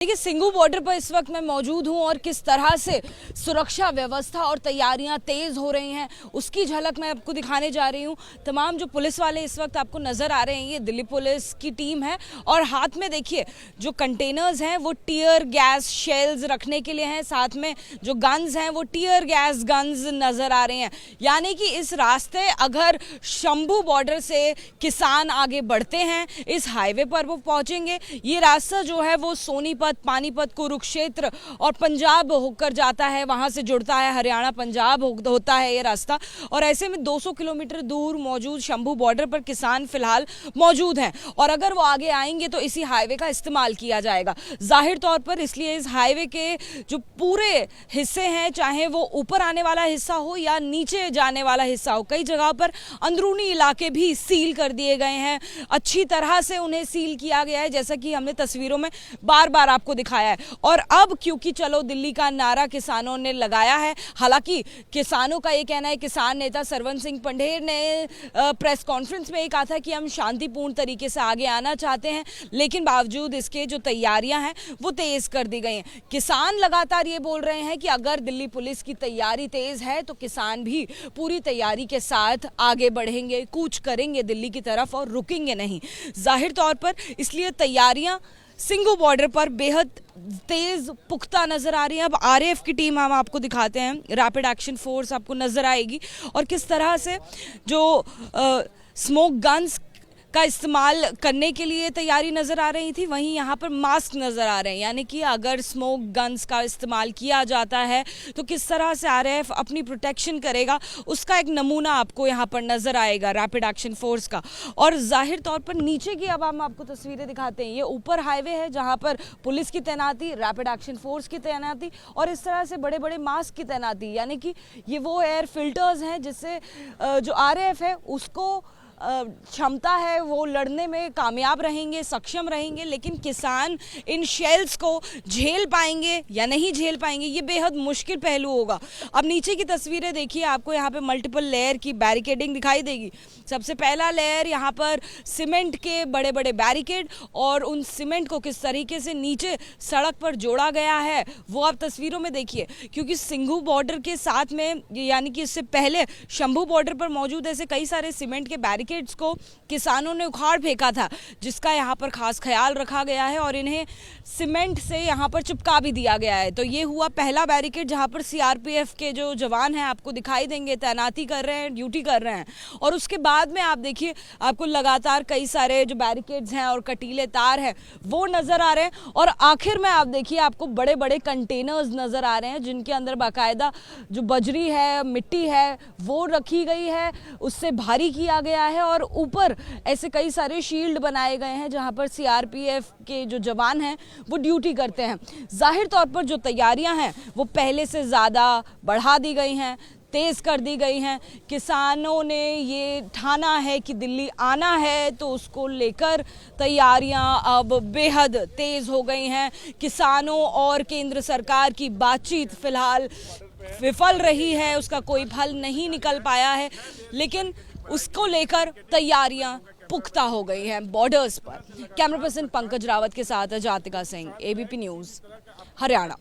देखिए, सिंघू बॉर्डर पर इस वक्त मैं मौजूद हूं और किस तरह से सुरक्षा व्यवस्था और तैयारियां तेज हो रही हैं उसकी झलक मैं आपको दिखाने जा रही हूं। तमाम जो पुलिस वाले इस वक्त आपको नजर आ रहे हैं ये दिल्ली पुलिस की टीम है और हाथ में देखिए जो कंटेनर्स हैं वो टियर गैस शेल्स रखने के लिए हैं, साथ में जो गन्स हैं वो टियर गैस गन्स नजर आ रहे हैं। यानी कि इस रास्ते अगर शंभू बॉर्डर से किसान आगे बढ़ते हैं इस हाईवे पर वो पहुंचेंगे। ये रास्ता जो है वो सोनीपत, पानीपत, कुरुक्षेत्र और पंजाब होकर जाता है, वहां से जुड़ता है, हरियाणा पंजाब होता है ये रास्ता। और ऐसे में 200 किलोमीटर दूर मौजूद शंभू बॉर्डर पर किसान फिलहाल मौजूद हैं और अगर वो आगे आएंगे तो इसी हाईवे का इस्तेमाल किया जाएगा जाहिर तौर पर। इसलिए इस हाईवे के जो पूरे हिस्से हैं, चाहे वो ऊपर आने वाला हिस्सा हो या नीचे जाने वाला हिस्सा हो, कई जगह पर अंदरूनी इलाके भी सील कर दिए गए हैं। अच्छी तरह से उन्हें सील किया गया है, जैसा कि हमने तस्वीरों में बार बार आपको दिखाया है। और अब क्योंकि चलो दिल्ली का नारा किसानों ने लगाया है, हालांकि किसानों का ये कहना है, किसान नेता सरवन सिंह पंढेर ने प्रेस कॉन्फ्रेंस में ये कहा था कि हम शांतिपूर्ण तरीके से आगे आना चाहते हैं, लेकिन बावजूद इसके जो तैयारियां हैं वो तेज कर दी गई हैं। किसान लगातार ये बोल रहे हैं कि अगर दिल्ली पुलिस की तैयारी तेज है तो किसान भी पूरी तैयारी के साथ आगे बढ़ेंगे, कूच करेंगे दिल्ली की तरफ और रुकेंगे नहीं जाहिर तौर पर। इसलिए तैयारियां सिंघू बॉर्डर पर बेहद तेज पुख्ता नजर आ रही है। अब आरएएफ की टीम हम आपको दिखाते हैं, रैपिड एक्शन फोर्स आपको नजर आएगी और किस तरह से जो स्मोक गन्स का इस्तेमाल करने के लिए तैयारी नज़र आ रही थी, वहीं यहाँ पर मास्क नज़र आ रहे हैं। यानी कि अगर स्मोक गन्स का इस्तेमाल किया जाता है तो किस तरह से आरएएफ अपनी प्रोटेक्शन करेगा उसका एक नमूना आपको यहाँ पर नज़र आएगा रैपिड एक्शन फोर्स का। और जाहिर तौर पर नीचे की अब हम आपको तस्वीरें दिखाते हैं। ये ऊपर हाईवे है जहाँ पर पुलिस की तैनाती, रैपिड एक्शन फोर्स की तैनाती और इस तरह से बड़े बड़े मास्क की तैनाती। यानी कि ये वो एयर फिल्टर्स हैं जिससे जो आरएएफ है उसको क्षमता है वो लड़ने में कामयाब रहेंगे, सक्षम रहेंगे। लेकिन किसान इन शेल्स को झेल पाएंगे या नहीं झेल पाएंगे ये बेहद मुश्किल पहलू होगा। अब नीचे की तस्वीरें देखिए, आपको यहाँ पे मल्टीपल लेयर की बैरिकेडिंग दिखाई देगी। सबसे पहला लेयर यहाँ पर सीमेंट के बड़े बड़े बैरिकेड और उन सीमेंट को किस तरीके से नीचे सड़क पर जोड़ा गया है वो आप तस्वीरों में देखिए। क्योंकि सिंघू बॉर्डर के साथ में यानी कि इससे पहले शंभू बॉर्डर पर मौजूद ऐसे कई सारे सीमेंट के बैरिकेड को किसानों ने उखाड़ फेंका था, जिसका यहाँ पर खास ख्याल रखा गया है और इन्हें सीमेंट से यहाँ पर चिपका भी दिया गया है। तो ये हुआ पहला बैरिकेड जहाँ पर सीआरपीएफ के जो जवान हैं आपको दिखाई देंगे, तैनाती कर रहे हैं, ड्यूटी कर रहे हैं। और उसके बाद में आप देखिए आपको लगातार कई सारे जो बैरिकेड्स हैं और कटीले तार हैं वो नजर आ रहे हैं। और आखिर में आप देखिए आपको बड़े बड़े कंटेनर्स नजर आ रहे हैं जिनके अंदर बाकायदा जो बजरी है, मिट्टी है वो रखी गई है, उससे भारी किया गया है। और ऊपर ऐसे कई सारे शील्ड बनाए गए हैं जहां पर सीआरपीएफ के जो जवान हैं वो ड्यूटी करते हैं। जाहिर तौर पर जो तैयारियां हैं वो पहले से ज़्यादा बढ़ा दी गई हैं, तेज़ कर दी गई हैं। किसानों ने ये ठाना है कि दिल्ली आना है तो उसको लेकर तैयारियां अब बेहद तेज़ हो गई हैं। किसानों और केंद्र सरकार की बातचीत फिलहाल विफल रही है, उसका कोई फल नहीं निकल पाया है, लेकिन उसको लेकर तैयारियां पुख्ता हो गई हैं बॉर्डर्स पर। कैमरा पर्सन पंकज रावत के साथ जातिका सिंह, एबीपी न्यूज़, हरियाणा।